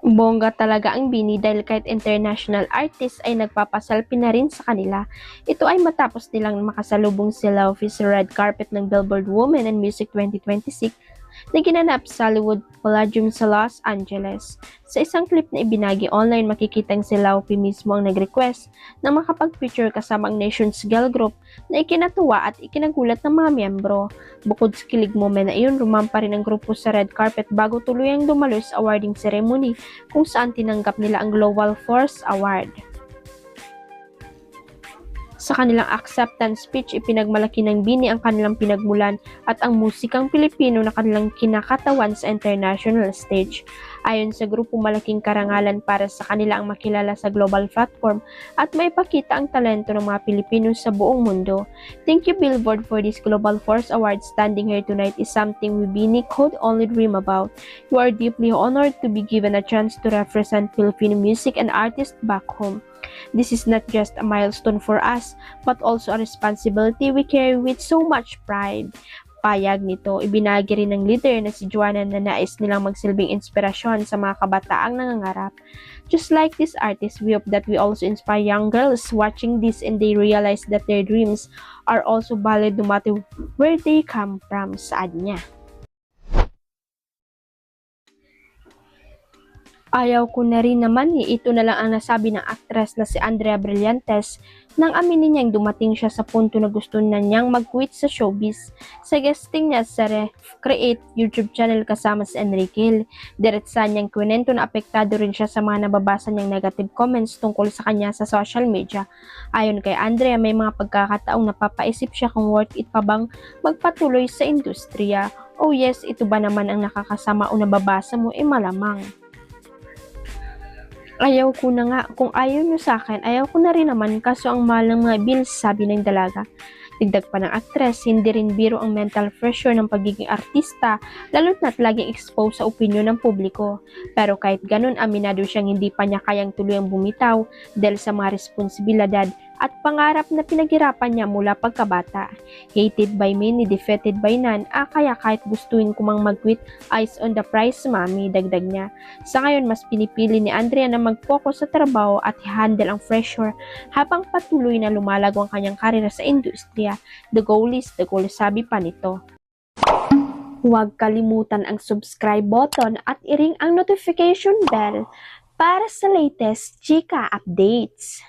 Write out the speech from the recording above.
Bongga talaga ang BINI dahil kahit international artist ay nagpapasalpi na rin sa kanila. Ito ay matapos nilang makasalubong si Laufey sa red carpet ng Billboard Women in Music 2026 na ginanap sa Hollywood Palladium sa Los Angeles. Sa isang clip na ibinagi online, makikitang si Laufey mismo ang nag-request na makapag-feature kasama ang Nation's Girl Group na ikinatuwa at ikinagulat ng mga miyembro. Bukod sa kilig moment na iyon, rumampa rin ang grupo sa red carpet bago tuluyang dumalo sa awarding ceremony kung saan tinanggap nila ang Global Force Award. Sa kanilang acceptance speech, ipinagmalaki ng BINI ang kanilang pinagmulan at ang musikang Pilipino na kanilang kinakatawan sa international stage. Ayon sa grupo, malaking karangalan para sa kanila ang makilala sa global platform at maipakita ang talento ng mga Pilipino sa buong mundo. Thank you, Billboard, for this Global Force Award. Standing here tonight is something we BINI could only dream about. We are deeply honored to be given a chance to represent Filipino music and artists back home. This is not just a milestone for us, but also a responsibility we carry with so much pride. Payag nito, ibinagi rin ng leader na si Joanna na nais nilang magsilbing inspirasyon sa mga kabataang nangangarap. Just like this artist, we hope that we also inspire young girls watching this and they realize that their dreams are also valid no matter where they come from, saad niya. Ayaw ko na rin naman ito na lang ang nasabi ng actress na si Andrea Brillantes nang aminin niyang dumating siya sa punto na gusto na niyang mag-quit sa showbiz. Sa guesting niya sa Create YouTube channel kasama si Enrique, diretsa niyang kwento na apektado rin siya sa mga nababasa niyang negative comments tungkol sa kanya sa social media. Ayon kay Andrea, may mga pagkakataong napapaisip siya kung worth it pa bang magpatuloy sa industriya. Oh yes, ito ba naman ang nakakasama o nababasa mo malamang. Ayaw ko na nga, kung ayaw nyo sa akin, ayaw ko na rin naman kaso ang mahal ng mga bills, sabi ng dalaga. Dagdag pa ng actress, hindi rin biro ang mental pressure ng pagiging artista, lalo't na't laging exposed sa opinyon ng publiko. Pero kahit ganun, aminado siyang hindi pa niya kayang tuluyang bumitaw dahil sa mga responsibilidad at pangarap na pinaghirapan niya mula pagkabata. Hated by many, defeated by none, kaya kahit gustuin ko mang mag-quit, eyes on the prize, mami, dagdag niya. Sa ngayon, mas pinipili ni Andrea na mag-focus sa trabaho at i-handle ang pressure habang patuloy na lumalago ang kanyang karera sa industriya. The goal is the goal, sabi pa nito. Huwag kalimutan ang subscribe button at i-ring ang notification bell para sa latest chika updates.